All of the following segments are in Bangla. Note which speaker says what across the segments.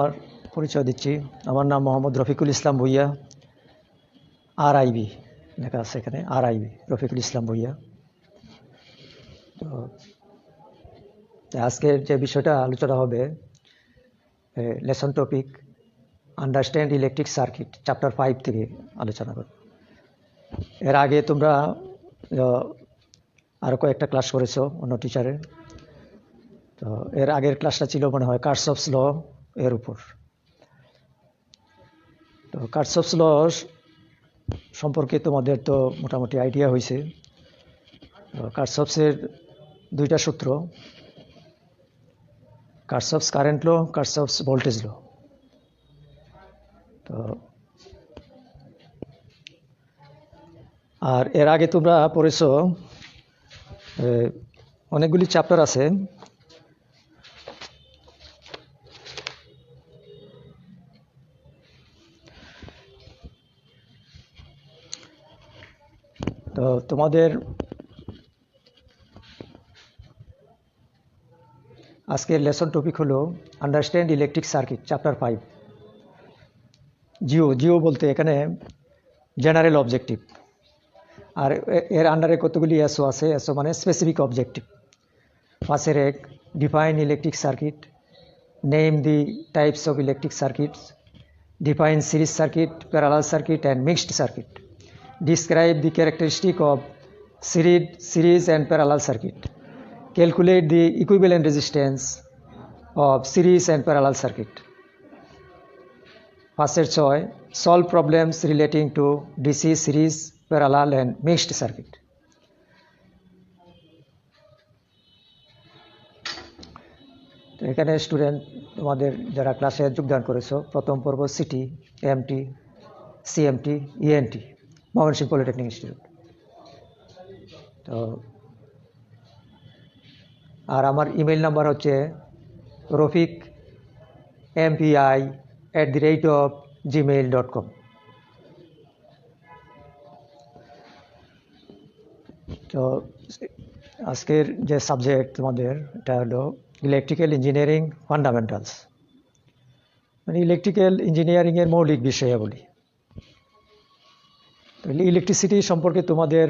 Speaker 1: আমার পরিচয় দিচ্ছি। আমার নাম মোহাম্মদ রফিকুল ইসলাম ভুইয়া, RIB লেখা আছে এখানে, RIB রফিকুল ইসলাম ভুইয়া। তো আজকের যে বিষয়টা আলোচনা হবে, lesson topic understand electric circuit chapter 5 থেকে আলোচনা করব। এর আগে তোমরা আরও কয়েকটা ক্লাস করেছো অন্য টিচারের। তো এর আগের ক্লাসটা ছিল মনে হয় কার্সফস ল এর উপর। তো কার্সফস ল সম্পর্কে তোমাদের তো মোটামুটি আইডিয়া হয়েছে। কার্সফসের দুইটা সূত্র, কার্সফস কারেন্ট ল, কার্সফস ভোল্টেজ ল। তো আর এর আগে তোমরা পড়েছো অনেকগুলি চ্যাপ্টার আছে। তো তোমাদের আজকের লেসন টপিক হলো understand electric circuit chapter 5। Jio বলতে এখানে জেনারেল অবজেক্টিভ, আর এর আন্ডারে কতগুলি এসও আছে। এসও মানে স্পেসিফিক অবজেক্টিভ। পাশের এক, define electric circuit, name the types of electric circuits, define series circuit, parallel circuit and mixed circuit, describe the characteristic of series and parallel circuit, calculate the equivalent resistance of series and parallel circuit. Passer 6, solve problems relating to DC, series, parallel and mixed circuit. তো এখানে স্টুডেন্ট তোমাদের যারা ক্লাসে যোগদান করেছো, প্রথম পর্ব CT, MT, CMT, ENT, Mymensingh polytechnic institute. তো আর আমার ইমেল নাম্বার হচ্ছে rafiqmpi@gmail.com। তো আজকের যে সাবজেক্ট তোমাদের, এটা হলো ইলেকট্রিক্যাল ইঞ্জিনিয়ারিং ফান্ডামেন্টালস, মানে ইলেকট্রিক্যাল ইঞ্জিনিয়ারিংয়ের মৌলিক বিষয়াবলী। ইলেকট্রিসিটি সম্পর্কে তোমাদের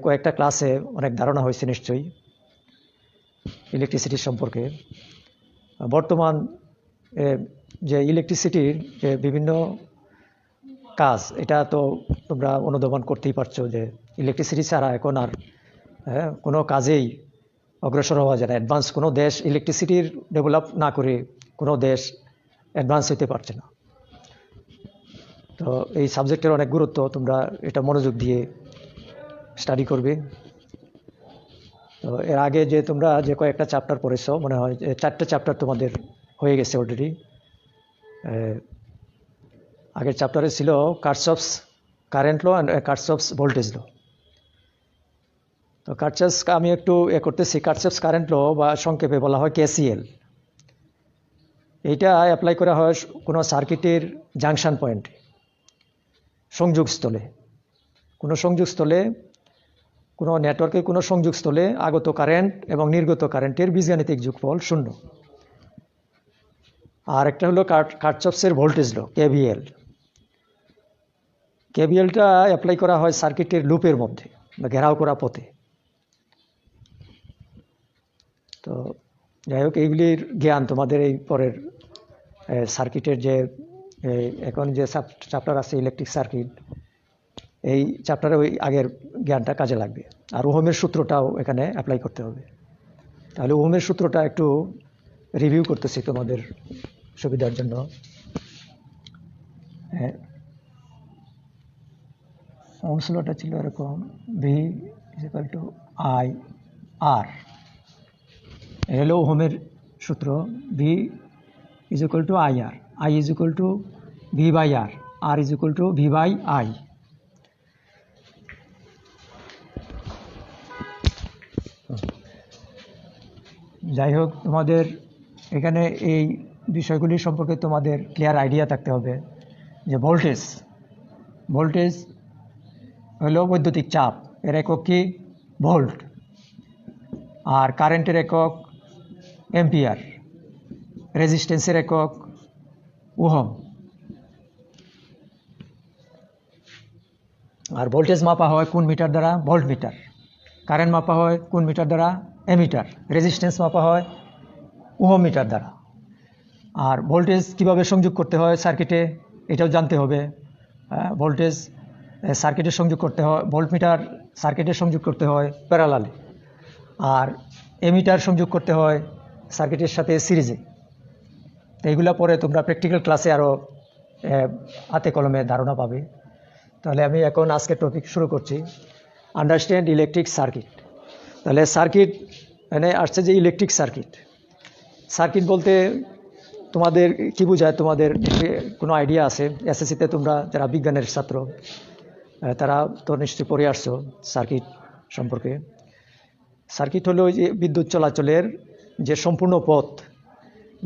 Speaker 1: কয়েকটা ক্লাসে অনেক ধারণা হয়েছে নিশ্চয়ই ইলেকট্রিসিটি সম্পর্কে। বর্তমান যে ইলেকট্রিসিটির যে বিভিন্ন কাজ, এটা তো তোমরা অনুধাবন করতেই পারছো যে ইলেকট্রিসিটি ছাড়া এখন আর কোনো কাজেই অগ্রসর হওয়া যায় না। অ্যাডভান্স কোনো দেশ ইলেকট্রিসিটির ডেভেলপ না করে কোনো দেশ অ্যাডভান্স হতে পারছে না। তো এই সাবজেক্টের অনেক গুরুত্ব, তোমরা এটা মনোযোগ দিয়ে স্টাডি করবে। তো এর আগে যে তোমরা যে কয়েকটা চ্যাপ্টার পড়েছো, মনে হয় 4টে চ্যাপ্টার তোমাদের হয়ে গেছে অলরেডি। আগের চ্যাপ্টারে ছিল Kirchhoff's current law and Kirchhoff's voltage law. তো কার্সফস আমি একটু করতেছি। কার্সফস কারেন্ট ল বা সংক্ষেপে বলা হয় KCL। এইটা অ্যাপ্লাই করা হয় কোনো সার্কিটের জাংশন পয়েন্টে, সংযোগস্থলে। কোনো সংযোগস্থলে, কোনো নেটওয়ার্কের কোনো সংযোগস্থলে আগত কারেন্ট এবং নির্গত কারেন্টের বীজগাণিতিক যোগফল 0। আর একটা হলো কার্সফসের ভোল্টেজ ল, KVL। KVLটা অ্যাপ্লাই করা হয় সার্কিটের লুপের মধ্যে বা ঘেরাও করা পথে। তো যাই হোক, এইগুলির জ্ঞান তোমাদের এই পরের সার্কিটের যে এখন যে চ্যাপ্টার আছে ইলেকট্রিক সার্কিট, এই চ্যাপ্টারে ওই আগের জ্ঞানটা কাজে লাগবে। আর ওহমের সূত্রটাও এখানে অ্যাপ্লাই করতে হবে। তাহলে ওহমের সূত্রটা একটু রিভিউ করতেছি তোমাদের সুবিধার জন্য। ওহমস লটা ছিল এরকম, V=IR। এ হলো ওহমের সূত্র, V=IR, I=V/R, R=V/I। যাই হোক, তোমাদের এখানে এই বিষয়গুলি সম্পর্কে তোমাদের ক্লিয়ার আইডিয়া থাকতে হবে যে ভোল্টেজ হলো বৈদ্যুতিক চাপ, এর একক কি ভোল্ট, আর কারেন্টের একক অ্যাম্পিয়ার, রেজিস্ট্যান্সের একক ওহম। আর ভোল্টেজ মাপা হয় কোন মিটার দ্বারা? Volt metre. কারেন্ট মাপা হয় কোন মিটার দ্বারা? অ্যামিটার। রেজিস্ট্যান্স মাপা হয় ওহম মিটার দ্বারা। আর ভোল্টেজ কিভাবে সংযোগ করতে হয় সার্কিটে এটাও জানতে হবে। ভোল্টেজ সার্কিটে সংযোগ করতে হয়, ভোল্টমিটার সার্কিটে সংযোগ করতে হয় প্যারালালে, আর এমিটার সংযোগ করতে হয় সার্কিটের সাথে সিরিজে। তো এইগুলো পরে তোমরা প্র্যাকটিক্যাল ক্লাসে আরও হাতে কলমে ধারণা পাবে। তাহলে আমি এখন আজকে টপিক শুরু করছি, আন্ডারস্ট্যান্ড ইলেকট্রিক সার্কিট। তাহলে সার্কিট মানে আসছে যে ইলেকট্রিক সার্কিট। সার্কিট বলতে তোমাদের কি বোঝায়? তোমাদের কোনো আইডিয়া আছে? এসএসসিতে তোমরা যারা বিজ্ঞানের ছাত্র তারা তো নিশ্চয়ই পড়ে আসছো সার্কিট সম্পর্কে। সার্কিট হলো যে বিদ্যুৎ চলাচলের যে সম্পূর্ণ পথ,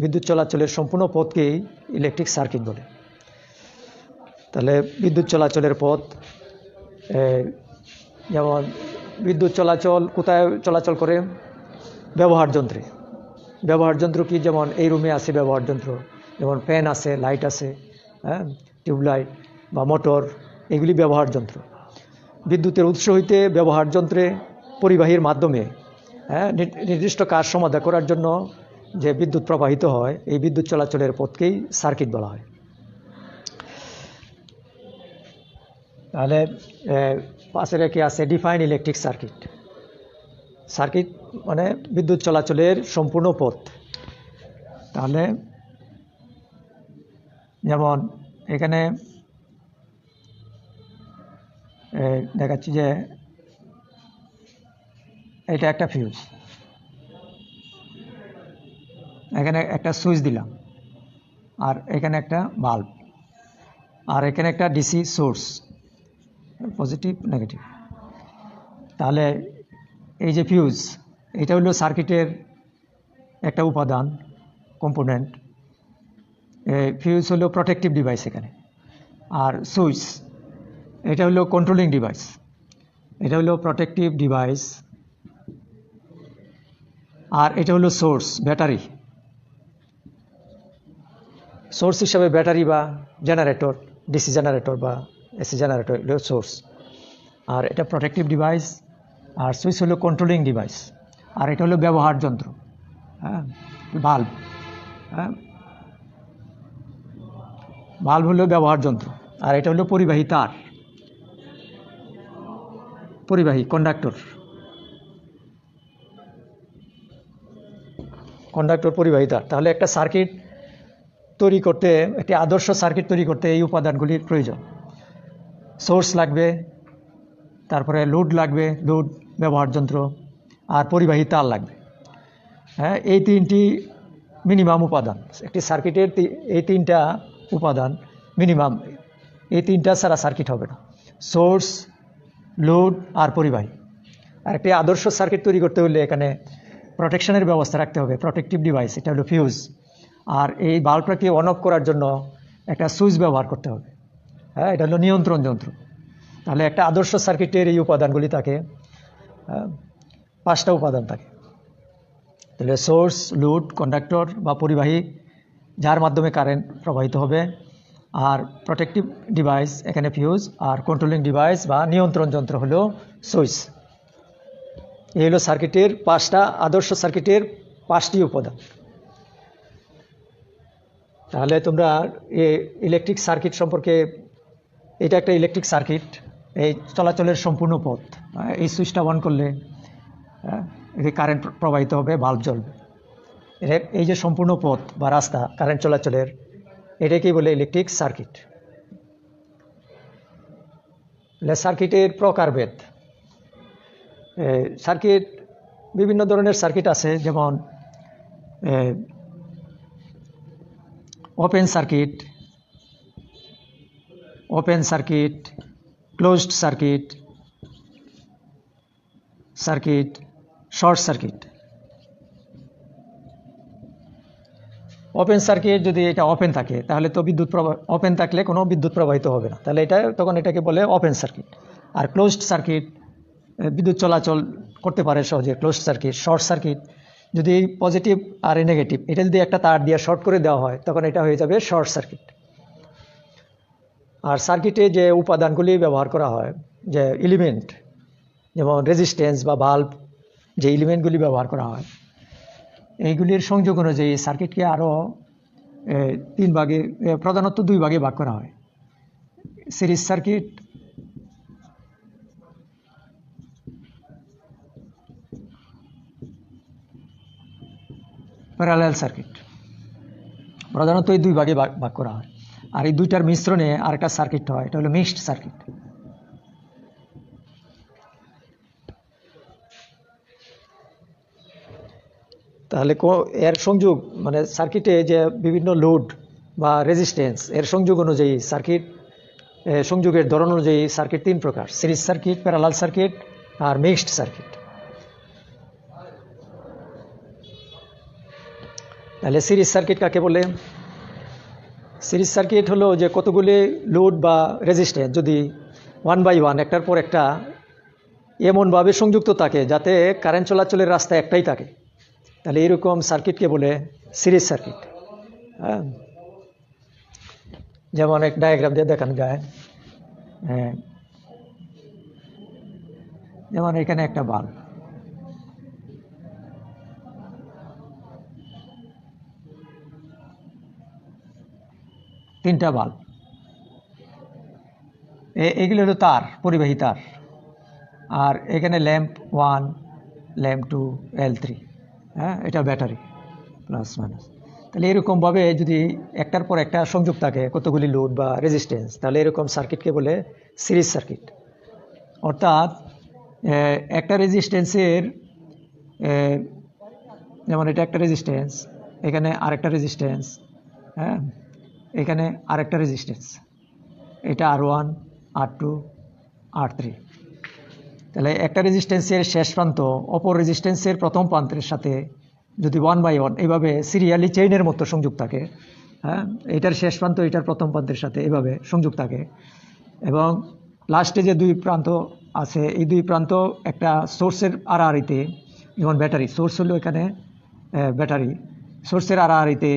Speaker 1: বিদ্যুৎ চলাচলের সম্পূর্ণ পথকেই ইলেকট্রিক সার্কিট বলে। তাহলে বিদ্যুৎ চলাচলের পথ, যেমন বিদ্যুৎ চলাচল কোথায় চলাচল করে? ব্যবহার যন্ত্রে। ব্যবহার যন্ত্র কি? যেমন এই রুমে আছে ব্যবহার যন্ত্র, যেমন ফ্যান আছে, লাইট আছে, টিউবলাইট বা মোটর, এগুলি ব্যবহার যন্ত্র। বিদ্যুতের উৎস হইতে ব্যবহার যন্ত্রে পরিবাহীর মাধ্যমে নির্দিষ্ট কাজ সমাধা করার জন্য যে বিদ্যুৎ প্রবাহিত হয়, এই বিদ্যুৎ চলাচলের পথকেই সার্কিট বলা হয়। তাহলে পাশে রেখে আছে ডিফাইন ইলেকট্রিক সার্কিট। সার্কিট মানে বিদ্যুৎ চলাচলের সম্পূর্ণ পথ। তাহলে যেমন এখানে দেখাচ্ছি যে এটা একটা ফিউজ, এখানে একটা সুইচ দিলাম, আর এখানে একটা বাল্ব, আর এখানে একটা ডিসি সোর্স, পজিটিভ নেগেটিভ। তাহলে এই যে ফিউজ, এটা হলো সার্কিটের একটা উপাদান, কম্পোনেন্ট। ফিউজ হলো প্রোটেক্টিভ ডিভাইস এখানে। আর সুইচ এটা হলো কন্ট্রোলিং ডিভাইস। এটা হলো প্রোটেক্টিভ ডিভাইস, আর এটা হলো সোর্স, ব্যাটারি। সোর্স হিসাবে ব্যাটারি বা জেনারেটর, ডিসি জেনারেটর বা এসি জেনারেটর হলো সোর্স। আর এটা প্রোটেক্টিভ ডিভাইস, আর সুইচ হলো কন্ট্রোলিং ডিভাইস। আর এটা হলো ব্যবহার যন্ত্র, বাল্ব। বাল্ব হলো ব্যবহার যন্ত্র। আর এটা হলো পরিবাহী তার, পরিবাহী কন্ডাক্টর। কন্ডাক্টর পরিবাহী তার। তাহলে একটা সার্কিট তৈরি করতে, একটি আদর্শ সার্কিট তৈরি করতে এই উপাদানগুলির প্রয়োজন। সোর্স লাগবে, তারপরে লোড লাগবে, লোড ব্যবহার যন্ত্র, আর পরিবাহী তার লাগবে। এই তিনটি মিনিমাম উপাদান একটি সার্কিটের। এই তিনটা উপাদান মিনিমাম, এই তিনটা ছাড়া সার্কিট হবে না। সোর্স, লোড আর পরিবাহী। আর একটি আদর্শ সার্কিট তৈরি করতে হলে এখানে প্রোটেকশনের ব্যবস্থা রাখতে হবে, প্রোটেক্টিভ ডিভাইস, এটা হলো ফিউজ। আর এই বাল্বটাকে অন অফ করার জন্য একটা সুইচ ব্যবহার করতে হবে, এটা হলো নিয়ন্ত্রণ যন্ত্র। তাহলে একটা আদর্শ সার্কিটের এই উপাদানগুলি থাকে, 5টা উপাদান থাকে। তাহলে সোর্স, লোড, কন্ডাক্টর বা পরিবাহী, যার মাধ্যমে কারেন্ট প্রবাহিত হবে, আর প্রোটেক্টিভ ডিভাইস এখানে ফিউজ, আর কন্ট্রোলিং ডিভাইস বা নিয়ন্ত্রণ যন্ত্র হলো সুইচ। এই হলো সার্কিটের 5টা, আদর্শ সার্কিটের 5টি উপাদান। তাহলে তোমরা এই ইলেকট্রিক সার্কিট সম্পর্কে, এটা একটা ইলেকট্রিক সার্কিট, এই চলাচলের সম্পূর্ণ পথ। এই সুইচটা অন করলে এই কারেন্ট প্রবাহিত হবে, বাল্ব জ্বলবে। এই যে সম্পূর্ণ পথ বা রাস্তা কারেন্ট চলাচলের, এটাকেই বলে ইলেকট্রিক সার্কিট। সার্কিটের প্রকারভেদ। সার্কিট বিভিন্ন ধরনের সার্কিট আছে, যেমন open circuit, closed circuit, short circuit. Open circuit, যদি এটা ওপেন থাকে তাহলে তো ওপেন থাকলে কোনো বিদ্যুৎ প্রবাহিত হবে না, তাহলে তখন এটাকে বলে ওপেন সার্কিট। আর ক্লোজড সার্কিট, বিদ্যুৎ চলাচল করতে পারে সহজে, ক্লোজড সার্কিট। শর্ট সার্কিট, যদি পজিটিভ আর নেগেটিভ এটা যদি একটা তার দিয়ে শর্ট করে দেওয়া হয় তখন এটা হয়ে যাবে শর্ট সার্কিট। আর সার্কিটে যে উপাদানগুলি ব্যবহার করা হয়, যে এলিমেন্ট, যেমন রেজিস্ট্যান্স বা বাল্ব, যে এলিমেন্টগুলি ব্যবহার করা হয়, এইগুলির সংযোগ অনুযায়ী সার্কিটকে আরও 3 ভাগে, প্রধানত 2 ভাগে ভাগ করা হয়। সিরিজ সার্কিট, প্যারালাল সার্কিট, প্রধানত এই 2 ভাগে ভাগ করা হয়। আর এই দুইটার মিশ্রণে আরেকটা সার্কিট হয়, এটা হলো মিক্সড সার্কিট। তাহলে এর সংযোগ মানে সার্কিটে যে বিভিন্ন লোড বা রেজিস্ট্যান্স এর সংযোগ অনুযায়ী সার্কিট, সংযোগের ধরন অনুযায়ী সার্কিট 3 প্রকার: সিরিজ সার্কিট, প্যারালাল সার্কিট আর মিক্সড সার্কিট। তাহলে সিরিজ সার্কিট কাকে বলে? সিরিজ সার্কিট হলো যে কতগুলি লোড বা রেজিস্ট্যান্স যদি 1 বাই 1 একটার পর একটা এমনভাবে সংযুক্ত থাকে যাতে কারেন্ট চলাচলের রাস্তা একটাই থাকে, তাহলে এরকম সার্কিটকে বলে সিরিজ সার্কিট। হ্যাঁ, যেমন এক ডায়াগ্রাম দিয়ে দেখানো যায়। হ্যাঁ, যেমন এখানে একটা বাল্ব, তিনটা বাল্ব, এগুলো হলো তার, পরিবাহী তার। আর এখানে ল্যাম্প 1, ল্যাম্প 2, L3, হ্যাঁ, এটা ব্যাটারি প্লাস মাইনাস। তাহলে এরকমভাবে যদি একটার পর একটা সংযোগ থাকে কতগুলি লোড বা রেজিস্ট্যান্স, তাহলে এরকম সার্কিটকে বলে সিরিজ সার্কিট। অর্থাৎ একটা রেজিস্ট্যান্সের, যেমন এটা একটা রেজিস্ট্যান্স, এখানে আরেকটা রেজিস্ট্যান্স, হ্যাঁ, এখানে আরেকটা রেজিস্ট্যান্স, এটা R1, R2, R3। তাহলে একটা রেজিস্ট্যান্সের শেষ প্রান্ত অপর রেজিস্ট্যান্সের প্রথম প্রান্তের সাথে যদি 1 বাই 1 এইভাবে সিরিয়ালি চেইনের মতো সংযোগ থাকে, হ্যাঁ, এটার শেষ প্রান্ত এটার প্রথম প্রান্তের সাথে এভাবে সংযোগ থাকে, এবং লাস্টে যে 2 প্রান্ত আছে এই 2 প্রান্ত একটা সোর্সের আড়াআড়িতে, যেমন ব্যাটারি সোর্স হলো এখানে ব্যাটারি, সোর্সের আড়াআড়িতে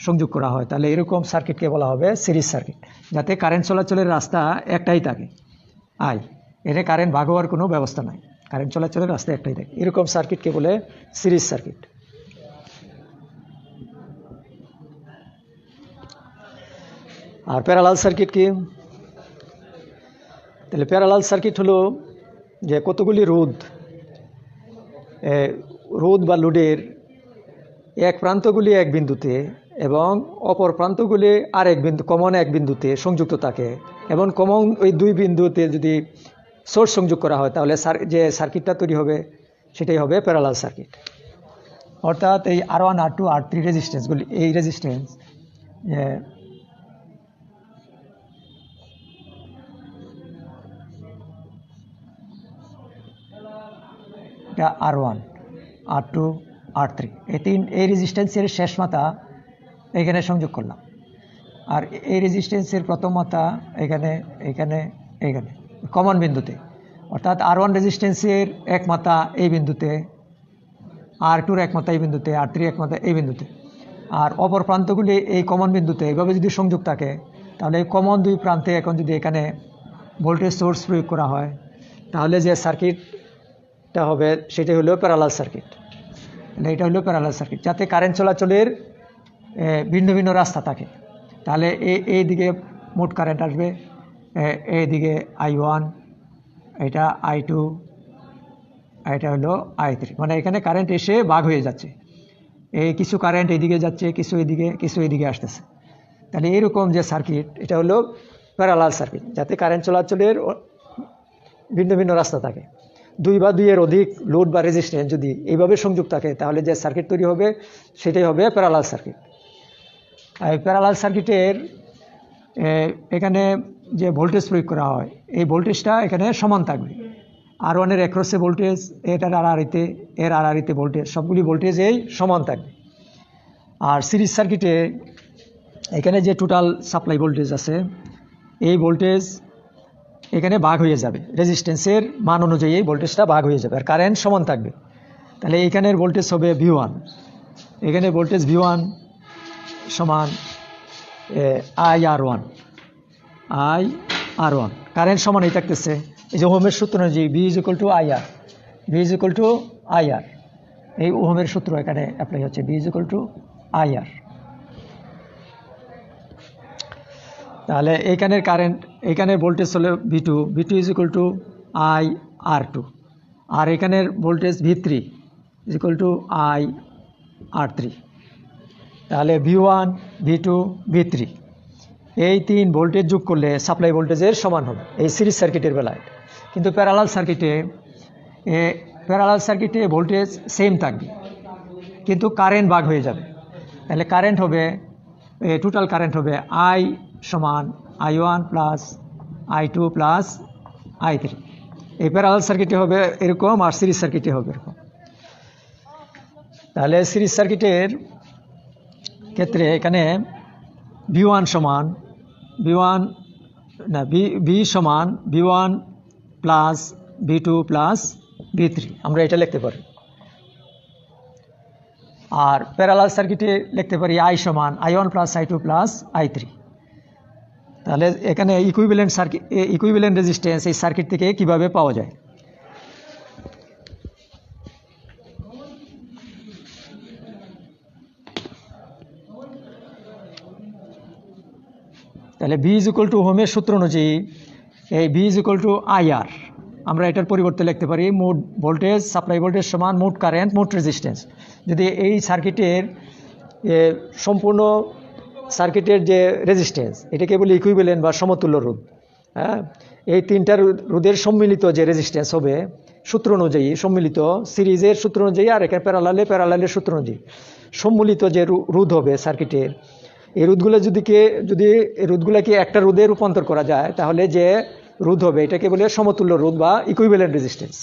Speaker 1: সংযোগ করা হয়, তাহলে এরকম সার্কিটকে বলা হবে সিরিজ সার্কিট, যাতে কারেন্ট চলাচলের রাস্তা একটাই থাকে। এতে কারেন্ট ভাগ হওয়ার কোনো ব্যবস্থা নাই, কারেন্ট চলাচলের রাস্তা একটাই থাকে, এরকম সার্কিটকে বলে series circuit. Are parallel circuit কি? তাহলে প্যারালাল সার্কিট হলো যে কতগুলি রোধ বা লোডের এক প্রান্তগুলি এক বিন্দুতে এবং অপর প্রান্তগুলি আরেক বিন্দু, কমন এক বিন্দুতে সংযুক্ত থাকে, এবং কমন ওই 2 বিন্দুতে যদি সোর্স সংযোগ করা হয় তাহলে যে সার্কিটটা তৈরি হবে সেটাই হবে প্যারালাল সার্কিট। অর্থাৎ এই R1, R2, R3 রেজিস্ট্যান্সগুলি, এই রেজিস্ট্যান্স এটা R1, R2, R3, এই রেজিস্ট্যান্সের শেষ মাথা এখানে সংযোগ করলাম, আর এই রেজিস্ট্যান্সের প্রথম মাথা এখানে এখানে এখানে কমন বিন্দুতে। অর্থাৎ R1 রেজিস্ট্যান্সের এক মাথা এই বিন্দুতে, R2-র এক মাথা এই বিন্দুতে, R3 এক মাথা এই বিন্দুতে, আর অপর প্রান্তগুলি এই কমন বিন্দুতে এইভাবে যদি সংযোগ থাকে তাহলে এই কমন 2 প্রান্তে এখন যদি এখানে ভোল্টেজ সোর্স প্রয়োগ করা হয় তাহলে যে সার্কিটটা হবে সেটাই হলো প্যারালাল সার্কিট। এটা হলো প্যারালাল সার্কিট, যাতে কারেন্ট চলাচলের ভিন্ন ভিন্ন রাস্তা থাকে। তাহলে এই দিকে মোট কারেন্ট আসবে, এইদিকে I1, এটা I2, এটা হলো I3, মানে এখানে কারেন্ট এসে ভাগ হয়ে যাচ্ছে, এই কিছু কারেন্ট এইদিকে যাচ্ছে, কিছু এইদিকে আসতেছে। তাহলে এরকম যে সার্কিট এটা হলো প্যারালাল সার্কিট, যাতে কারেন্ট চলাচলের ভিন্ন ভিন্ন রাস্তা থাকে। 2 বা 2 এর অধিক লোড বা রেজিস্ট্যান্স যদি এইভাবে সংযোগ থাকে তাহলে যে সার্কিট তৈরি হবে সেটাই হবে প্যারালাল সার্কিট। আর প্যারালাল সার্কিটের এখানে যে ভোল্টেজ প্রয়োগ করা হয় এই ভোল্টেজটা এখানে সমান থাকবে। R1-এর অ্যাক্রসে ভোল্টেজ, এটার আড়াআড়িতে, এর আড়াআড়িতে ভোল্টেজ, সবগুলি ভোল্টেজ এই সমান থাকবে। আর সিরিজ সার্কিটে এখানে যে টোটাল সাপ্লাই ভোল্টেজ আছে এই ভোল্টেজ এখানে ভাগ হয়ে যাবে, রেজিস্ট্যান্সের মান অনুযায়ী এই ভোল্টেজটা ভাগ হয়ে যাবে, আর কারেন্ট সমান থাকবে। তাহলে এইখানের ভোল্টেজ হবে V1, এখানে ভোল্টেজ V1 সমান IR1, কারেন্ট সমান এই থাকতেছে এই যে ওহমের সূত্র অনুযায়ী V is equal to IR, এই ওহমের সূত্র এখানে অ্যাপ্লাই হচ্ছে, V is equal to IR। তাহলে এইখানের কারেন্ট, এইখানের ভোল্টেজ হলো V2 is equal to IR2, আর এখানের voltage V3 is equal to IR3। তাহলে V1, V2, V3 এই 3 ভোল্টেজ যোগ করলে সাপ্লাই ভোল্টেজের সমান হবে এই সিরিজ সার্কিটের বেলায়। কিন্তু প্যারালাল সার্কিটে ভোল্টেজ সেম থাকবে কিন্তু কারেন্ট ভাগ হয়ে যাবে। তাহলে কারেন্ট হবে, টোটাল কারেন্ট হবে I সমান I1 plus I2 plus I3। এই প্যারালাল সার্কিটে হবে এরকম, আর সিরিজ সার্কিটে হবে এরকম। তাহলে সিরিজ সার্কিটের ক্ষেত্রে এখানে V1 সমান V1 plus V2 plus V3, আমরা এটা লিখতে পারি। আর প্যারালাল সার্কিটে লিখতে পারি I সমান I1 plus I2 plus I3। তাহলে এখানে ইকুইভ্যালেন্ট রেজিস্ট্যান্স এই সার্কিট থেকে কিভাবে পাওয়া যায়? তাহলে V is equal to ওহমের সূত্র অনুযায়ী এই V is equal to IR, আমরা এটার পরিবর্তে লিখতে পারি মোট ভোল্টেজ, সাপ্লাই ভোল্টেজ সমান মোট কারেন্ট, মোট রেজিস্ট্যান্স। যদি এই সার্কিটের সম্পূর্ণ সার্কিটের যে রেজিস্ট্যান্স এটাকে বলি ইকুইভ্যালেন্ট বা সমতুল্য রোধ, হ্যাঁ, এই তিনটা রোধের সম্মিলিত যে রেজিস্ট্যান্স হবে সূত্র অনুযায়ী, সম্মিলিত সিরিজের সূত্র অনুযায়ী আর এখানে প্যারালালের সূত্র অনুযায়ী সম্মিলিত যে রোধ হবে সার্কিটের, এই রোধগুলো যদি এই রোধগুলোকে একটা রোধে রূপান্তর করা যায় তাহলে যে রোধ হবে এটাকে বলে সমতুল্য রোধ বা ইকুইভ্যালেন্ট রেজিস্ট্যান্স।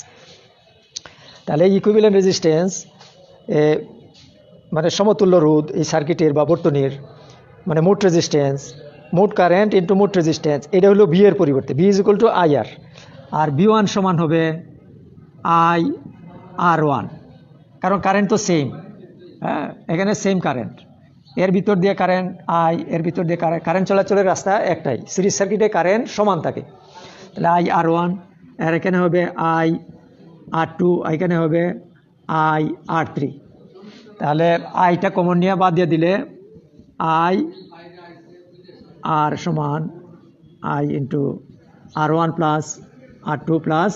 Speaker 1: তাহলে ইকুইভ্যালেন্ট রেজিস্ট্যান্স মানে সমতুল্য রোধ এই সার্কিটের বা বর্তনীর, মানে মোট রেজিস্ট্যান্স, মোট কারেন্ট ইন্টু মোট রেজিস্ট্যান্স, এটা হলো V এর পরিবর্তে V is equal to IR। R V1 সমান হবে IR1, কারণ কারেন্ট তো সেম, হ্যাঁ, এখানে সেম কারেন্ট, এর ভিতর দিয়ে কারেন্ট এর ভিতর দিয়ে কারেন্ট চলাচলের রাস্তা একটাই, সিরিজ সার্কিটে কারেন্ট সমান থাকে। তাহলে IR1, আর এখানে হবে IR2, এখানে হবে IR3। তাহলে আইটা কমন নিয়ে বাদ দিয়ে দিলে IR সমান I into R1 plus R2 plus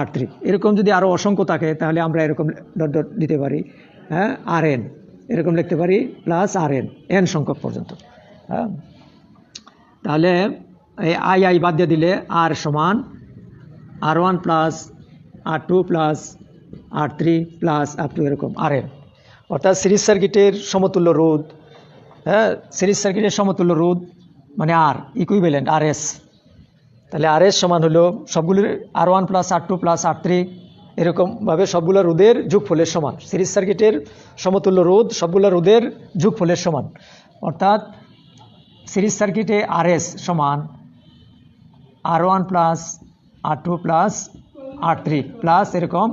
Speaker 1: R3। এরকম যদি আরও অসংখ্য থাকে তাহলে আমরা এরকম দিতে পারি, হ্যাঁ, RN এরকম লিখতে পারি প্লাস RN n সংখ্যক পর্যন্ত, হ্যাঁ। তাহলে এই I বাদ দিয়ে দিলে R সমান R1 plus R2 plus R3 plus up to এরকম RN, অর্থাৎ সিরিজ সার্কিটের সমতুল্য রোধ, হ্যাঁ, সিরিজ সার্কিটের সমতুল্য রোধ মানে R ইকুইভ্যালেন্ট RS। তাহলে RS সমান হলো সবগুলোর R1 plus R2 plus R3 এরকমভাবে সবগুলো রোধের যোগফলের সমান। সিরিজ সার্কিটের সমতুল্য রোধ সবগুলো রোধের যোগফলের সমান, অর্থাৎ সিরিজ সার্কিটে RS সমান R1 plus R2 plus R3 plus এরকম,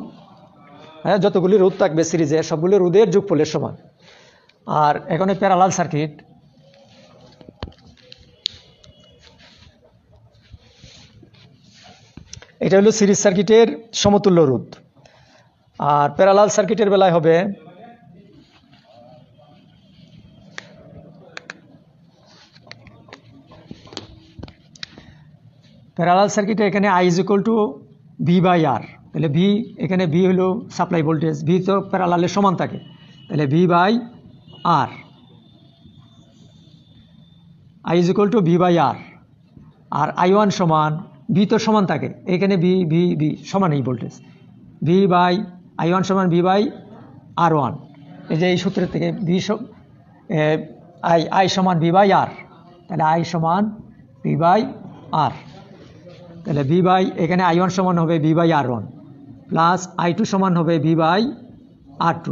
Speaker 1: হ্যাঁ, যতগুলি রোধ থাকবে সিরিজে সবগুলো রোধের যোগফলের সমান। আর এখানে প্যারালাল সার্কিট, এটা হলো সিরিজ সার্কিটের সমতুল্য রোধ। আর প্যারালাল সার্কিটের বেলায় হবে প্যারালাল সার্কিটে এখানে I is equal to V/R। তাহলে V, এখানে V হলো সাপ্লাই ভোল্টেজ, V তো প্যারালালের সমান থাকে, তাহলে V/R, I is equal to V/R। R I1 সমান V তো সমান থাকে, এখানে V সমান এই ভোল্টেজ, I1 সমান V/R1। এই যে এই সূত্রের থেকে I সমান V/R, তাহলে I সমান V/R। তাহলে এখানে I1 সমান হবে V/R1 প্লাস I2 সমান হবে V/R2,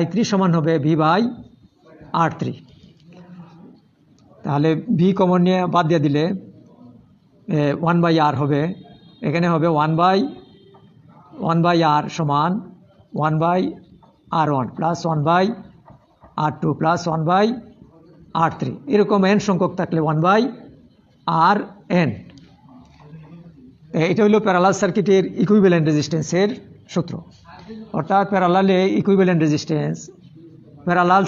Speaker 1: I3 সমান হবে V/R3। তাহলে V কমন নিয়ে বাদ দিয়ে দিলে 1/R হবে, এখানে হবে 1/R সমান 1/R1 plus 1/R2 plus 1/R3 এরকম n সংখ্যক থাকলে 1/Rn। এটা হলো প্যারালাল সার্কিটের ইকুইভ্যালেন্ট রেজিস্ট্যান্সের সূত্র। অর্থাৎ প্যারালাল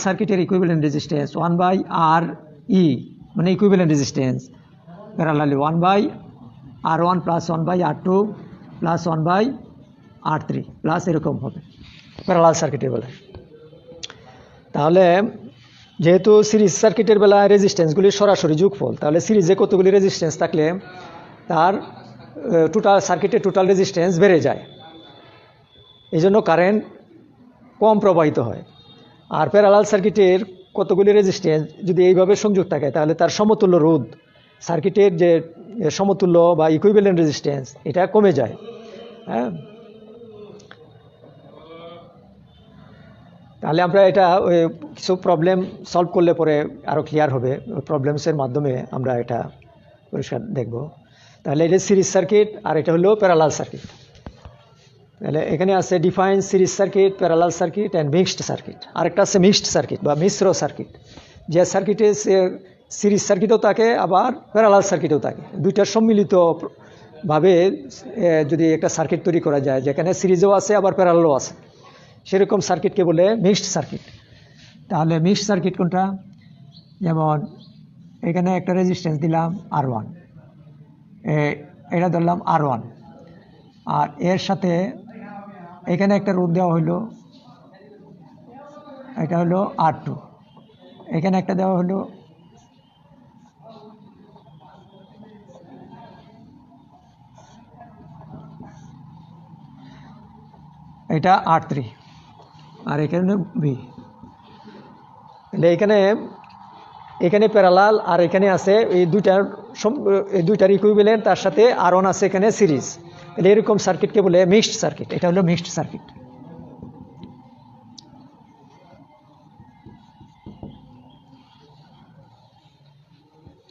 Speaker 1: সার্কিটের ইকুইভ্যালেন্ট রেজিস্ট্যান্স 1/Re মানে ইকুইভ্যালেন্ট রেজিস্ট্যান্স প্যারালালে 1/R1 plus 1/R2 plus 1/R3 plus এরকম হবে প্যারালাল সার্কিটের বেলায়। তাহলে যেহেতু সিরিজ সার্কিটের বেলায় রেজিস্ট্যান্সগুলি সরাসরি যোগফল, তাহলে সিরিজে কতগুলি রেজিস্ট্যান্স থাকলে তার সার্কিটের টোটাল রেজিস্ট্যান্স বেড়ে যায়, এই জন্য কারেন্ট কম প্রবাহিত হয়। আর প্যারালাল সার্কিটের কতগুলি রেজিস্ট্যান্স যদি এইভাবে সংযোগ থাকে তাহলে তার সমতুল্য রোধ, সার্কিটের যে সমতুল্য বা ইকুইভ্যালেন্ট রেজিস্ট্যান্স এটা কমে যায়। হ্যাঁ, তাহলে আমরা এটা কিছু প্রবলেম সলভ করলে পরে আরও ক্লিয়ার হবে, প্রবলেমসের মাধ্যমে আমরা এটা পরিষ্কার দেখব। তাহলে এটা সিরিজ সার্কিট আর এটা হলো প্যারালাল সার্কিট। তাহলে এখানে আছে define series circuit, parallel circuit and mixed circuit. আরেকটা আছে মিক্সড সার্কিট বা মিশ্র সার্কিট, যে সার্কিটে সিরিজ সার্কিটও থাকে আবার প্যারালাল সার্কিটও থাকে, দুইটার সম্মিলিতভাবে যদি একটা সার্কিট তৈরি করা যায় যেখানে সিরিজও আছে আবার প্যারালালও আছে, সেরকম সার্কিটকে বলে মিক্সড সার্কিট। তাহলে মিক্সড সার্কিট কোনটা? যেমন এখানে একটা রেজিস্ট্যান্স দিলাম R1, এটা ধরলাম R1, আর এর সাথে এখানে একটা রোধ দেওয়া হলো, এটা হলো R2, এখানে একটা দেওয়া হলো এটা R3 আর এখানে B। এখানে প্যারালাল আর এখানে আছে এই দুইটার ইকুইভ্যালেন্ট, তার সাথে R1 আছে এখানে সিরিজ। এরকম সার্কিটকে বলে মিক্সড সার্কিট। এটা হলো মিক্সড সার্কিট।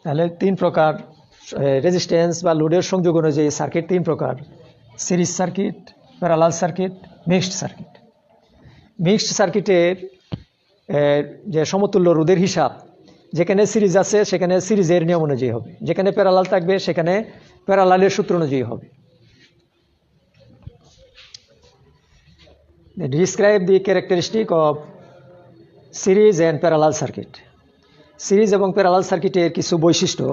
Speaker 1: তাহলে তিন প্রকার রেজিস্ট্যান্স বা লোডের সংযোগ অনুযায়ী সার্কিট তিন প্রকার: series circuit, parallel circuit, mixed circuit. Mixed সার্কিটের যে সমতুল্য রোধের হিসাব, যেখানে সিরিজ আছে সেখানে সিরিজের নিয়ম অনুযায়ী হবে, যেখানে প্যারালাল থাকবে সেখানে প্যারালালের সূত্র অনুযায়ী হবে। Describe the characteristic of series and parallel circuit. Series এবং প্যারালাল সার্কিটের কিছু বৈশিষ্ট্য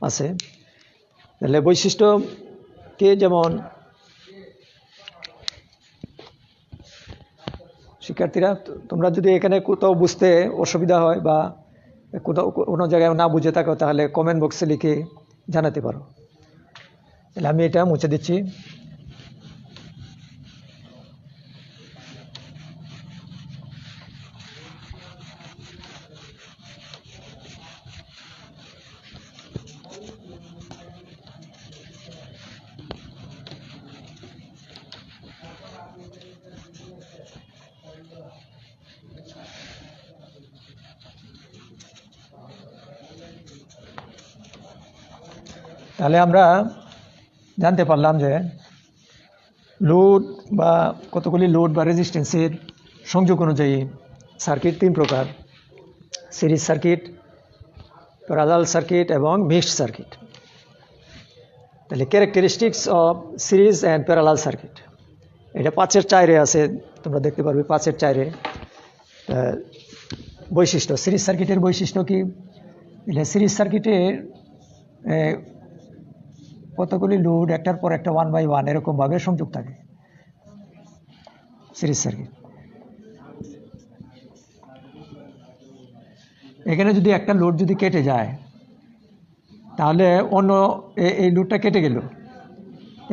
Speaker 1: আছে। তাহলে বৈশিষ্ট্যকে যেমন শিক্ষার্থীরা তোমরা যদি এখানে কোথাও বুঝতে অসুবিধা হয় বা কোনো জায়গায় না বুঝে থাকো তাহলে কমেন্ট বক্সে লিখে জানাতে পারো। তাহলে আমি এটা মুছে দিচ্ছি। তাহলে আমরা জানতে পারলাম যে লোড বা কতগুলি লোড বা রেজিস্ট্যান্সের সংযোগ অনুযায়ী সার্কিট তিন প্রকার: সিরিজ সার্কিট, প্যারালাল সার্কিট এবং মিক্সড সার্কিট। তাহলে characteristics of series and parallel circuit, এটা 5-4 আছে, তোমরা দেখতে পারবে 5-4 বৈশিষ্ট্য। সিরিজ সার্কিটের বৈশিষ্ট্য কি? সিরিজ সার্কিটের কতগুলি লোড একটার পর একটা 1/1 এরকমভাবে সংযোগ থাকে সিরিজ সার্কিট। এখানে যদি একটা লোড যদি কেটে যায় তাহলে অন্য এই লোডটা কেটে গেল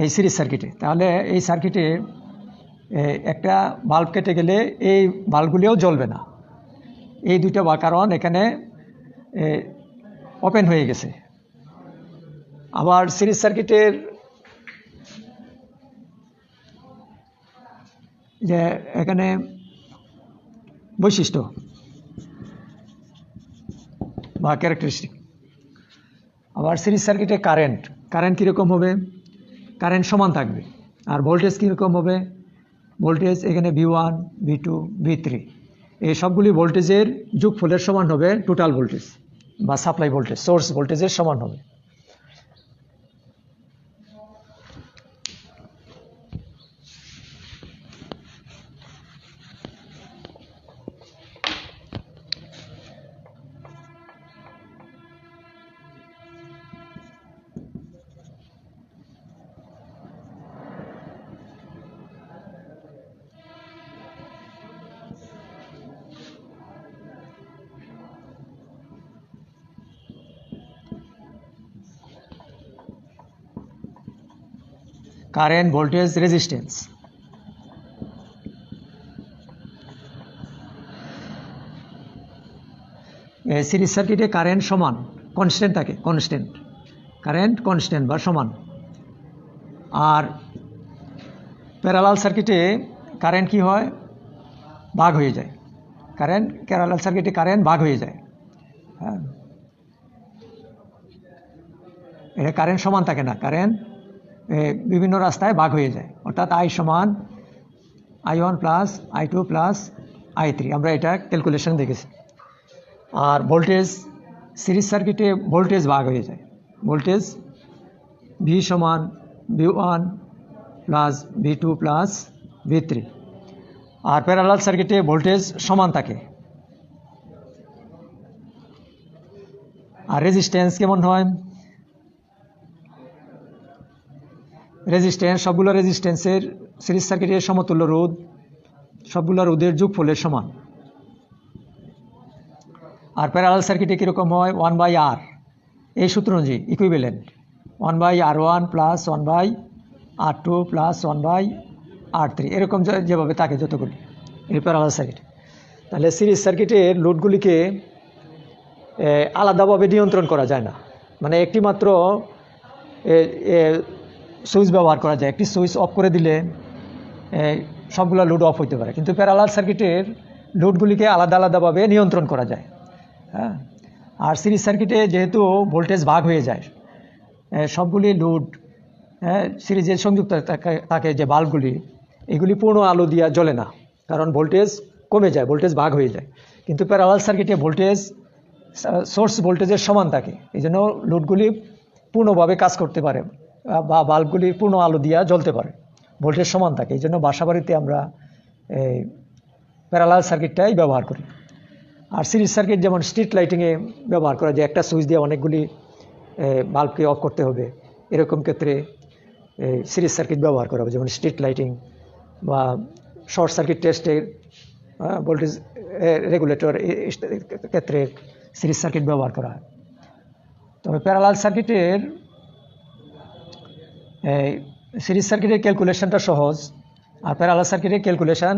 Speaker 1: এই সিরিজ সার্কিটে, তাহলে এই সার্কিটে একটা বাল্ব কেটে গেলে এই বাল্বগুলিও জ্বলবে না, এই দুইটা কারণ এখানে ওপেন হয়ে গেছে। আবার সিরিজ সার্কিটের যে এখানে বৈশিষ্ট্য বা ক্যারেক্টারিস্টিক, আবার সিরিজ সার্কিটে কারেন্ট কীরকম হবে? কারেন্ট সমান থাকবে। আর ভোল্টেজ কীরকম হবে? ভোল্টেজ এখানে V1 V2 V3 এই সবগুলি ভোল্টেজের যোগফলের সমান হবে টোটাল ভোল্টেজ বা সাপ্লাই ভোল্টেজ সোর্স ভোল্টেজের সমান হবে। কারেন্ট ভোল্টেজ রেজিস্ট্যান্স সিরিজ সার্কিটে কারেন্ট সমান কনস্ট্যান্ট থাকে, কারেন্ট কনস্ট্যান্ট বা সমান। আর প্যারালাল সার্কিটে কারেন্ট কি হয়, ভাগ হয়ে যায়। প্যারালাল সার্কিটে কারেন্ট ভাগ হয়ে যায়। হ্যাঁ, এটা কারেন্ট সমান থাকে না, কারেন্ট বিভিন্ন রাস্তায় ভাগ হয়ে যায়। অর্থাৎ I সমান I1 plus I2 plus I3, আমরা এটা ক্যালকুলেশন দেখেছি। আর ভোল্টেজ সিরিজ সার্কিটে ভোল্টেজ ভাগ হয়ে যায়, ভোল্টেজ V সমান V1 plus V2 plus V3। Are parallel সার্কিটে ভোল্টেজ সমান থাকে। আর রেজিস্ট্যান্স কেমন হয়, রেজিস্ট্যান্স সবগুলো রেজিস্ট্যান্সের সিরিজ সার্কিটের সমতুল্য রোধ সবগুলো রোধের যোগফলের সমান। আর প্যারালাল সার্কিটে কীরকম হয়, 1/R, এই সূত্র অনুযায়ী equivalent 1/R1 plus 1/R2 plus 1/R3, এরকম যেভাবে থাকে যতগুলি এই প্যারালাল সার্কিট। তাহলে সিরিজ সার্কিটের লোডগুলিকে আলাদাভাবে নিয়ন্ত্রণ করা যায় না, মানে একটি মাত্র সুইচ ব্যবহার করা যায়। একটি সুইচ অফ করে দিলে সবগুলো লোড অফ হইতে পারে, কিন্তু প্যারালাল সার্কিটের লোডগুলিকে আলাদাভাবে নিয়ন্ত্রণ করা যায়। হ্যাঁ, আর সিরিজ সার্কিটে যেহেতু ভোল্টেজ ভাগ হয়ে যায়, সবগুলি লোড সিরিজে সংযুক্ত থাকে যে বাল্বগুলি, এগুলি পূর্ণ আলো দিয়া জ্বলে না, কারণ ভোল্টেজ কমে যায়, ভোল্টেজ ভাগ হয়ে যায়। কিন্তু প্যারালাল সার্কিটে ভোল্টেজ সোর্স ভোল্টেজের সমান থাকে, এই জন্য লোডগুলি পূর্ণভাবে কাজ করতে পারে বা বাল্বগুলি পূর্ণ আলো দিয়া জ্বলতে পারে, ভোল্টেজ সমান থাকে। এই জন্য বাসাবাড়িতে আমরা এই প্যারালাল সার্কিটটাই ব্যবহার করি। আর সিরিজ সার্কিট যেমন স্ট্রিট লাইটিংয়ে ব্যবহার করা যায়, একটা সুইচ দিয়ে অনেকগুলি বাল্বকে অফ করতে হবে, এরকম ক্ষেত্রে সিরিজ সার্কিট ব্যবহার করা হবে, যেমন স্ট্রিট লাইটিং বা শর্ট সার্কিট টেস্টের ভোল্টেজ রেগুলেটর ক্ষেত্রে সিরিজ সার্কিট ব্যবহার করা হয়। তবে প্যারালাল সার্কিটের সিরিজ সার্কিটের ক্যালকুলেশনটা সহজ, আর প্যারালাল সার্কিটের ক্যালকুলেশন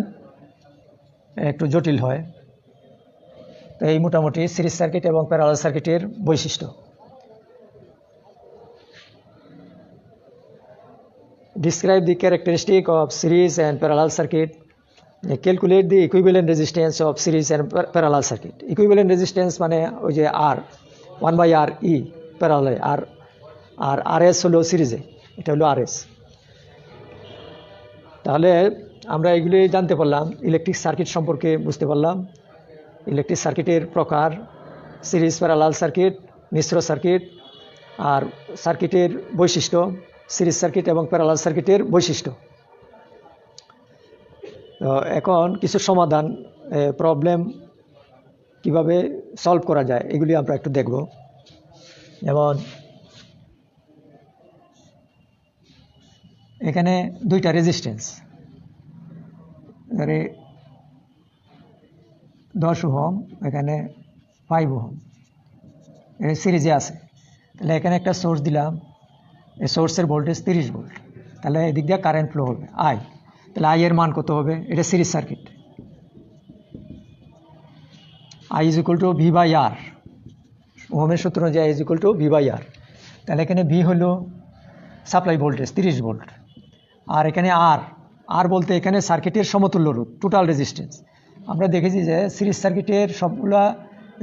Speaker 1: একটু জটিল হয়। তো এই মোটামুটি সিরিজ সার্কিট এবং প্যারালাল সার্কিটের বৈশিষ্ট্য। Describe the characteristic of series and parallel circuit. Calculate the equivalent resistance of series and parallel circuit. Equivalent resistance মানে ওই যে R 1/R E প্যারালাল, আর RS হলো সিরিজে, এটা হলো RS। তাহলে আমরা এগুলি জানতে পারলাম, ইলেকট্রিক সার্কিট সম্পর্কে বুঝতে পারলাম, ইলেকট্রিক সার্কিটের প্রকার, সিরিজ প্যারালাল সার্কিট, মিশ্র সার্কিট, আর সার্কিটের বৈশিষ্ট্য, সিরিজ সার্কিট এবং প্যারালাল সার্কিটের বৈশিষ্ট্য। তো এখন কিছু সমাধান, প্রবলেম কিভাবে সলভ করা যায় এগুলি আমরা একটু দেখব। যেমন এখানে দুইটা রেজিস্ট্যান্স, 10 ওহম, এখানে 5 ওহম সিরিজে আছে। তাহলে এখানে একটা সোর্স দিলাম, এই সোর্সের ভোল্টেজ 30 ভোল্ট, তাহলে এদিক দিয়ে কারেন্ট ফ্লো হবে I। তাহলে I এর মান কত হবে, এটা series circuit, I is equal two V/R, ওহমের সূত্র অনুযায়ী I is equal two V/R। তাহলে এখানে V হলো সাপ্লাই ভোল্টেজ 30 ভোল্ট, আর এখানে R বলতে এখানে সার্কিটের সমতুল্য রোধ, টোটাল রেজিস্ট্যান্স। আমরা দেখেছি যে সিরিজ সার্কিটের সবগুলা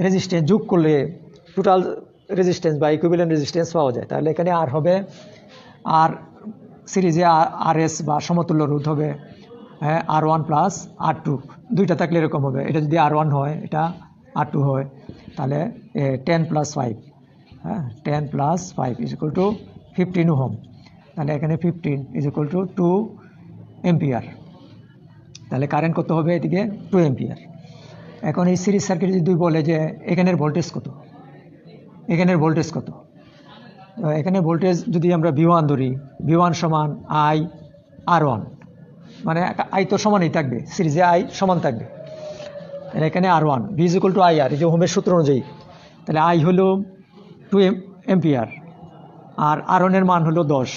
Speaker 1: রেজিস্ট্যান্স যোগ করলে টোটাল রেজিস্ট্যান্স বা ইকুইভ্যালেন্ট রেজিস্ট্যান্স পাওয়া যায়। তাহলে এখানে R হবে, আর সিরিজে RS বা সমতুল্য রোধ হবে হ্যাঁ R1 প্লাস R2, দুইটা থাকলে এরকম হবে। এটা যদি R1 হয়, এটা R2 হয়, তাহলে 10 প্লাস 5, হ্যাঁ 10 plus 5 is equal two 15 ohm. তাহলে এখানে 15 ইজ ইকুয়াল টু 2 এম্পিয়ার। তাহলে কারেন্ট কত হবে এদিকে? 2 এম্পিয়ার। এখন এই সিরিজ সার্কিট যদি বলে যে এখানের ভোল্টেজ কত, এখানের ভোল্টেজ কত, এখানে ভোল্টেজ যদি আমরা V1 ধরি, V1 সমান I R1, মানে আই তো সমানই থাকবে, সিরিজে আই সমান থাকবে। তাহলে এখানে R1 V is equal two IR, এই যে ওহমের সূত্র অনুযায়ী। তাহলে আই হলো 2 এম্পিয়ার আর R1 এর মান হলো 10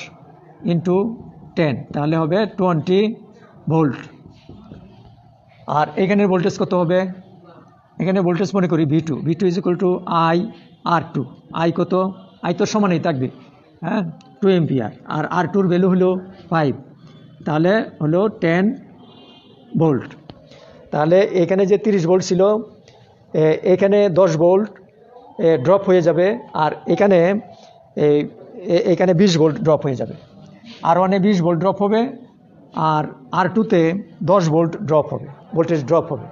Speaker 1: ইন্টু 10, তাহলে হবে 20 ভোল্ট। আর এখানের ভোল্টেজ কত হবে? এখানে ভোল্টেজ মনে করি V2 is equal two I R2, I কত? আই তো সমানই থাকবে, হ্যাঁ 2 এম্পিয়ার, আর R2 এর ভ্যালু হলো 5, তাহলে হলো 10 ভোল্ট। তাহলে এখানে যে 30 ভোল্ট ছিল, এখানে 10 ভোল্ট ড্রপ হয়ে যাবে, আর এখানে এখানে 20 ভোল্ট ড্রপ হয়ে যাবে। R1 এ 20 ভোল্ট ড্রপ হবে, আর R2-তে 10 ভোল্ট ড্রপ হবে, ভোল্টেজ ড্রপ হবে।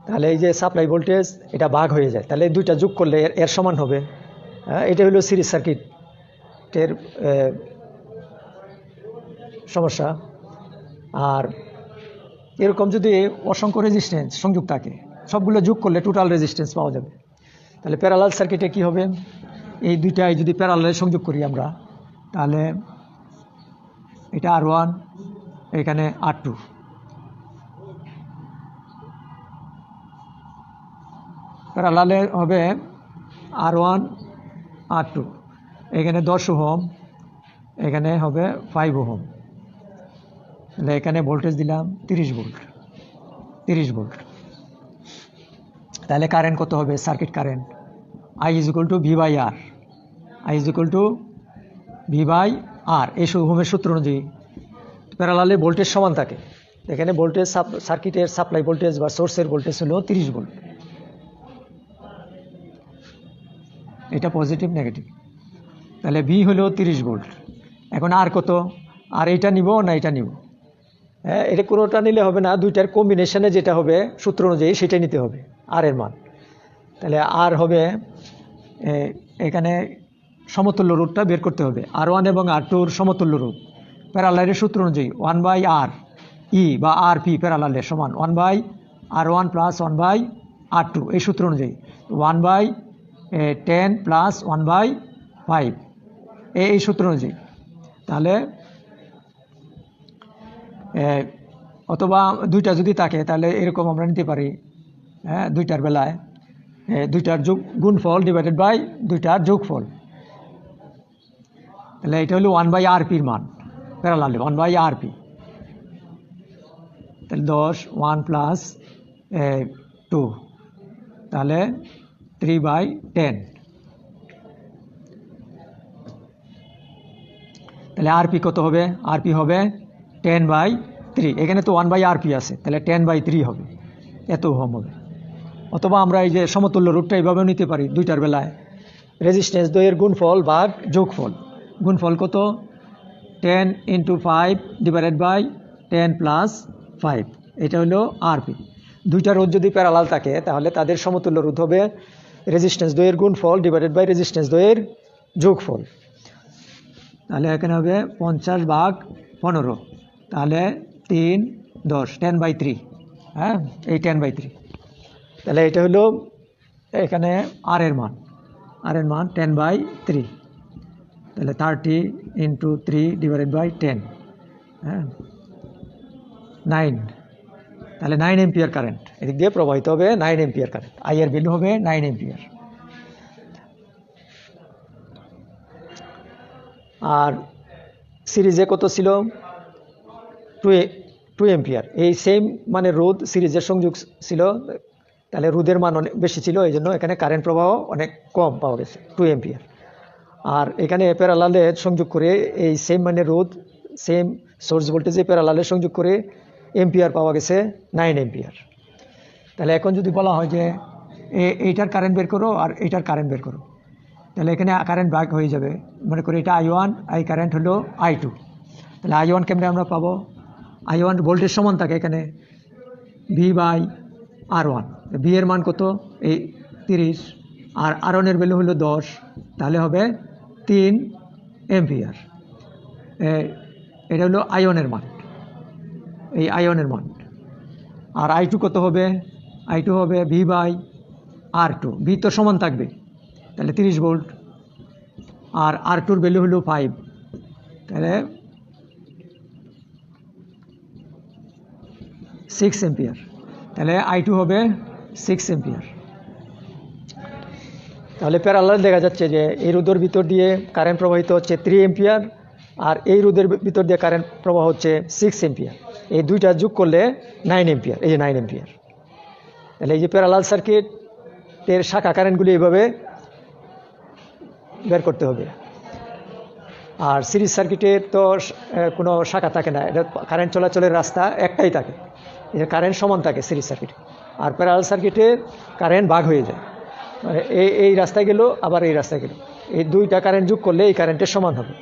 Speaker 1: তাহলে এই যে সাপ্লাই ভোল্টেজ, এটা ভাগ হয়ে যায়, তাহলে দুইটা যোগ করলে এর সমান হবে। এটা হলো সিরিজ সার্কিটের সমস্যা। আর এরকম যদি অসংখ্য রেজিস্ট্যান্স সংযোগ থাকে, সবগুলো যোগ করলে টোটাল রেজিস্ট্যান্স পাওয়া যাবে। তাহলে প্যারালাল সার্কিটে কি হবে? এই দুইটাই যদি প্যারালালে সংযোগ করি আমরা, তাহলে এটা R1, এখানে R2, প্যারালালে হবে R1 R2, এখানে 10 ওহম, এখানে হবে 5 ওহম। তাহলে এখানে ভোল্টেজ দিলাম 30 ভোল্ট, 30 ভোল্ট। তাহলে কারেন্ট কত হবে? Circuit current I is equal to V by R, I is equal to V by R। এই ওহমের সূত্র অনুযায়ী প্যারালালে ভোল্টেজ সমান থাকে। এখানে ভোল্টেজ সার্কিটের সাপ্লাই ভোল্টেজ বা সোর্সের ভোল্টেজ হলো 30 ভোল্ট, এটা পজিটিভ নেগেটিভ। তাহলে V হলো 30 ভোল্ট। এখন আর কত? আর এইটা নিব না এটা নিব? হ্যাঁ, এটা কোনোটা নিলে হবে না, দুইটার কম্বিনেশনে যেটা হবে সূত্র অনুযায়ী সেটাই নিতে হবে আর এর মান। তাহলে আর হবে, এখানে সমতুল্য রোধটা বের করতে হবে। R1 এবং R2-র সমতুল্য রোধ প্যারালালের সূত্র অনুযায়ী 1/R E বা RP প্যারালালের সমান 1/R1 প্লাস 1/R2, এই সূত্র অনুযায়ী 1/10 প্লাস 1/5, এই সূত্র অনুযায়ী। তাহলে অথবা দুইটা যদি থাকে তাহলে এরকম আমরা নিতে পারি, হ্যাঁ দুইটার বেলায় দুইটার গুণফল ডিভাইডেড বাই দুইটার যোগফল। তাহলে এটা হলো 1/RP-র মান, প্যারালালে 1/RP। তাহলে 10, 1 প্লাস 2, তাহলে 3/10। তাহলে RP কত হবে? RP হবে 10/3। এখানে তো 1/RP আছে, তাহলে 10/3 হবে, এত ওহম হবে। অথবা আমরা এই যে সমতুল্য রোধটা এইভাবেও নিতে পারি, দুইটার বেলায় রেজিস্ট্যান্স দ্বয়ের গুণফল ভাগ যোগফল। গুণফল কত? 10 × 5 ডিভাইডেড বাই 10 প্লাস 5, এটা হলো RP। দুইটা রোধ যদি প্যারালাল থাকে তাহলে তাদের সমতুল্য রোধ হবে রেজিস্ট্যান্স দ্বয়ের গুণফল ডিভাইডেড বাই রেজিস্ট্যান্স দ্বয়ের যোগফল। তাহলে এখানে হবে 50/15, তাহলে 3, 10, 10/3, হ্যাঁ এই 10/3। তাহলে এটা হলো এখানে আর এর মান, 10/3, তাহলে 30 × 3 ডিভাইডেড বাই 10, হ্যাঁ 9। তাহলে 9 এম্পিয়ার কারেন্ট এদিক দিয়ে প্রবাহিত হবে, 9 এম্পিয়ার কারেন্ট। আই এর ভ্যালু হবে 9 এম্পিয়ার। আর সিরিজে কত ছিল? 2 এম্পিয়ার। এই সেম মানে রোধ সিরিজের সংযোগ ছিল, তাহলে রোধের মান অনেক বেশি ছিল, এই জন্য এখানে কারেন্ট প্রবাহ অনেক কম পাওয়া গেছে, 2 এম্পিয়ার। আর এখানে প্যারালালে সংযোগ করে এই সেম মানে রোধ সেম সোর্স ভোল্টেজে প্যারালালে সংযোগ করে এম্পিয়ার পাওয়া গেছে 9 এম্পিয়ার। তাহলে এখন যদি বলা হয় যে এইটার কারেন্ট বের করো আর এইটার কারেন্ট বের করো, তাহলে এখানে কারেন্ট ভাগ হয়ে যাবে। মনে করি এটা I1, কারেন্ট হলো I2, তাহলে I1 কেমনে আমরা পাবো, I1 ভোল্টেজ সমান থাকে এখানে V/R1, ভি এর মান কত এই 30 আর R1 এর ভ্যালু হলো 10, তাহলে হবে 3 এম্পিয়ার। এটা হলো I1 এর মান, এই I1 এর মান। আর I2 কত হবে, I2 হবে V/R2, ভি তো সমান থাকবে তাহলে 30 ভোল্ট, আর R2 এর ভ্যালু হলো 5, তাহলে 6 এম্পিয়ার। তাহলে I2 হবে 6 এম্পিয়ার। তাহলে প্যারালাল দেখা যাচ্ছে যে এই রোধের ভিতর দিয়ে কারেন্ট প্রবাহিত হচ্ছে 3 এম্পিয়ার, আর এই রোধের ভিতর দিয়ে কারেন্ট প্রবাহ হচ্ছে 6 এম্পিয়ার। এই দুইটা যোগ করলে 9 এম্পিয়ার, এই যে 9 এম্পিয়ার। তাহলে এই যে প্যারালাল সার্কিটের শাখা কারেন্টগুলি এইভাবে বের করতে হবে। আর সিরিজ সার্কিটের তো কোনো শাখা থাকে না, এটা কারেন্ট চলাচলের রাস্তা একটাই থাকে, এটা কারেন্ট সমান থাকে সিরিজ সার্কিটে। আর প্যারালাল সার্কিটে কারেন্ট ভাগ হয়ে যায়, মানে এই রাস্তায় গেল আবার এই রাস্তায় গেল, এই দুইটা কারেন্ট যোগ করলে এই কারেন্টের সমান হবে।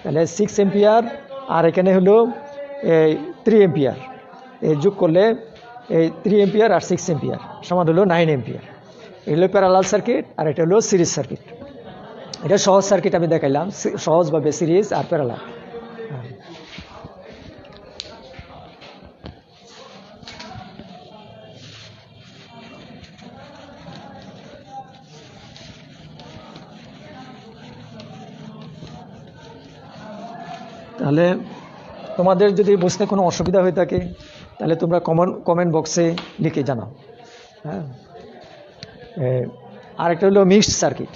Speaker 1: তাহলে 6 এম্পিয়ার আর এখানে হলো এই 3 এম্পিয়ার, এই যোগ করলে এই 3 এম্পিয়ার আর 6 এম্পিয়ার সমান হলো 9 এম্পিয়ার। এই হলো প্যারালাল সার্কিট, আর এটা হলো সিরিজ সার্কিট। এটা সহজ সার্কিট আমি দেখাইলাম, সহজভাবে সিরিজ আর প্যারালাল। তাহলে তোমাদের যদি বুঝতে কোনো অসুবিধা হয়ে থাকে তাহলে তোমরা কমেন্ট বক্সে লিখে জানাও। হ্যাঁ, আরেকটা হলো মিক্সড সার্কিট।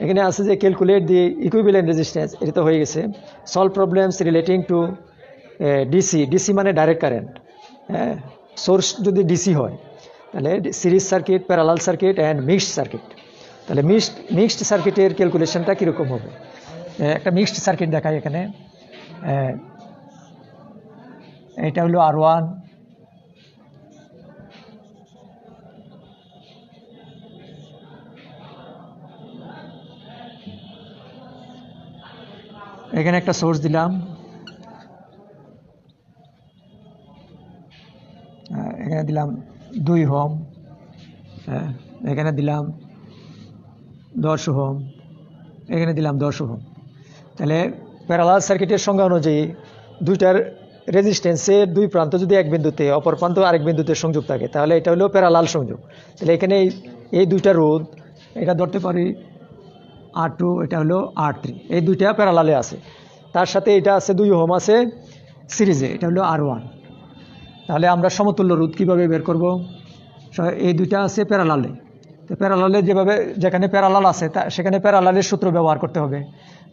Speaker 1: এখানে আছে যে ক্যালকুলেট দি ইকুইভ্যালেন্ট রেজিস্ট্যান্স, এটা তো হয়ে গেছে। Solve problems relating to DC মানে ডাইরেক্ট কারেন্ট। হ্যাঁ, সোর্স যদি ডিসি হয় তাহলে series circuit, parallel circuit and mixed circuit. তাহলে মিক্সড সার্কিটের ক্যালকুলেশনটা কীরকম হবে, একটা মিক্সড সার্কিট দেখাই এখানে। এটা হলো R1, এখানে একটা সোর্স দিলাম, এখানে দিলাম 2 ওহম, এখানে দিলাম 10 ওহম, এখানে দিলাম 10 ওহম। তাহলে প্যারালাল সার্কিটের সংজ্ঞা অনুযায়ী দুইটার রেজিস্ট্যান্সের দুই প্রান্ত যদি এক বিন্দুতে অপর প্রান্ত আরেক বিন্দুতে সংযোগ থাকে তাহলে এটা হলো প্যারালাল সংযোগ। তাহলে এখানে এই দুইটা রোধ, এটা ধরতে পারি R2, এটা হলো R3, এই দুইটা প্যারালালে আছে। তার সাথে এটা আছে 2 ওহম আছে সিরিজে, এটা হলো R1। তাহলে আমরা সমতুল্য রোধ কীভাবে বের করব, এই দুইটা আছে প্যারালালে। তো প্যারালালে যেখানে প্যারালাল আছে সেখানে প্যারালালের সূত্র ব্যবহার করতে হবে।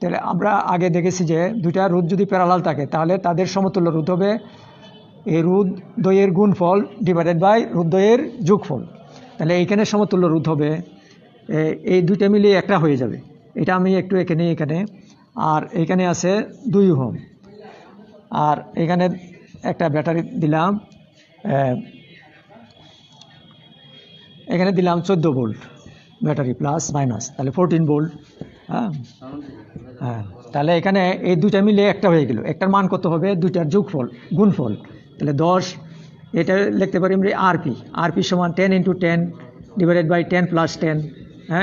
Speaker 1: তাহলে আমরা আগে দেখেছি যে দুইটা রোধ যদি প্যারালাল থাকে তাহলে তাদের সমতুল্য রোধ হবে এই রোধ দ্বয়ের গুণফল ডিভাইডেড বাই রোধ দ্বয়ের যোগফল। তাহলে এইখানে সমতুল্য রোধ হবে এই দুইটা মিলিয়ে একটা হয়ে যাবে। এটা আমি একটু এখানে আর এখানে আছে 2 ওহম, আর এখানে একটা ব্যাটারি দিলাম, এখানে দিলাম 14 ভোল্ট ব্যাটারি প্লাস মাইনাস, তাহলে 14 ভোল্ট। হ্যাঁ, তাহলে এখানে এই দুইটা মিলে একটা হয়ে গেল। একটার মান কত হবে, দুইটার যোগফল গুণফল, তাহলে 10। এটা লিখতে পারি আমরা আরপি সমান 10 × 10 divided by 10 + 10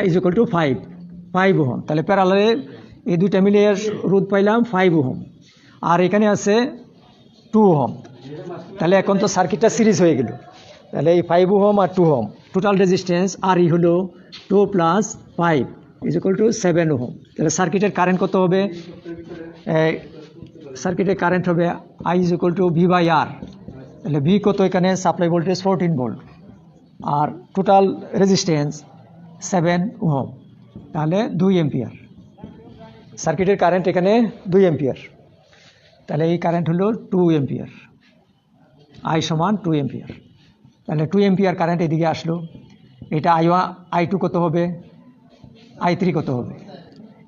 Speaker 1: is equal to 5 ohm. তাহলে প্যারালালে এই দুইটা মিলে রোধ পাইলাম 5 ওহম, আর এখানে আছে 2 ওহম। তাহলে এখন তো সার্কিটটা সিরিজ হয়ে গেল। তাহলে এই 5 ওহম আর 2 ওহম টোটাল রেজিস্ট্যান্স RE হলো 2 + 5 ইজ ইকুয়াল টু 7 ওহম। তাহলে সার্কিটের কারেন্ট কত হবে, সার্কিটের কারেন্ট হবে I is equal two V/R। তাহলে ভি কত, এখানে সাপ্লাই ভোল্টেজ 14 ভোল্ট আর টোটাল রেজিস্ট্যান্স 7 ওহম, তাহলে 2 এম্পিয়ার। সার্কিটের কারেন্ট এখানে 2 এম্পিয়ার, তাহলে এই কারেন্ট হলো 2 এম্পিয়ার, I সমান 2 এম্পিয়ার। তাহলে 2 এম্পিয়ার কারেন্ট এদিকে আসলো। এটা I2 কত হবে, I3 কত হবে।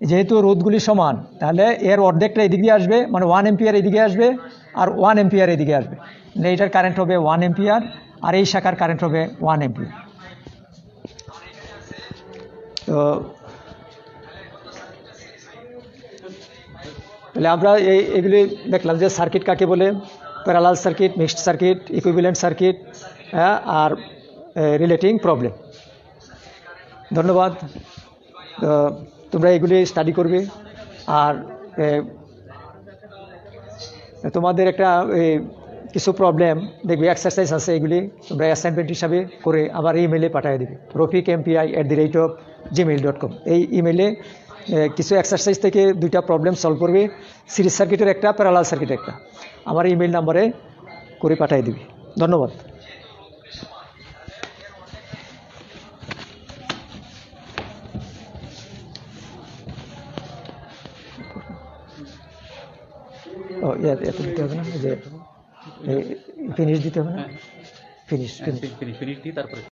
Speaker 1: যেহেতু রোধগুলি সমান তাহলে এর অর্ধেকটা এদিকে আসবে, মানে 1 এম্পিয়ার এদিকে আসবে আর 1 এম্পিয়ার এদিকে আসবে। মানে এটার কারেন্ট হবে 1 এম্পিয়ার আর এই শাখার কারেন্ট হবে 1 এম্পিয়ার। তো তাহলে আমরা এগুলি দেখলাম যে সার্কিট কাকে বলে, parallel circuit, mixed circuit, equivalent circuit, আর রিলেটিং প্রবলেম। ধন্যবাদ। তোমরা এগুলি স্টাডি করবে। আর তোমাদের একটা কিছু প্রবলেম দেখবে, এক্সারসাইজ আছে, এগুলি তোমরা অ্যাসাইনমেন্ট হিসাবে করে আমার ইমেলে পাঠিয়ে দেবে, rafiqmpi@gmail.com। এই ইমেলে কিছু এক্সারসাইজ থেকে 2টা প্রবলেম সলভ করবে, সিরিজ সার্কিটের একটা, প্যারালাল সার্কিটের একটা, আমার ইমেল নাম্বারে করে পাঠিয়ে দিবি। ধন্যবাদ। ও এত দিতে হবে না, যে ফিনিশ দিতে হবে না, ফিনিশ
Speaker 2: ফিনিশ দিয়ে তারপরে